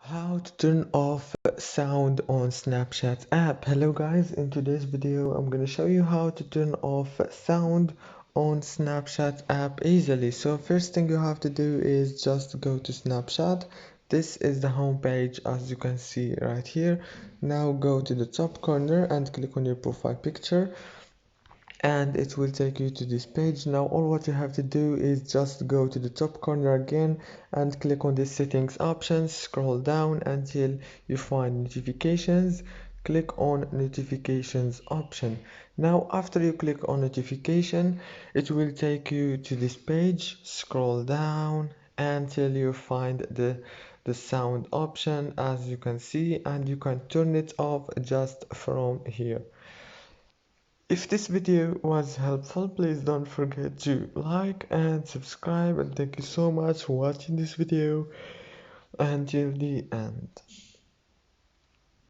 How to turn off sound on Snapchat app. Hello guys, in today's video I'm gonna show you how to turn off sound on Snapchat app easily. So first thing you have to do is just go to Snapchat. This is the home page as you can see right here. Now go to the top corner and click on your profile picture, and it will take you to this page. Now all what you have to do is just go to the top corner again and click on the settings options, scroll down until you find notifications, click on notifications option. Now after you click on notification, it will take you to this page, scroll down until you find the sound option as you can see, and you can turn it off just from here. If this video was helpful, please don't forget to like and subscribe, and thank you so much for watching this video until the end.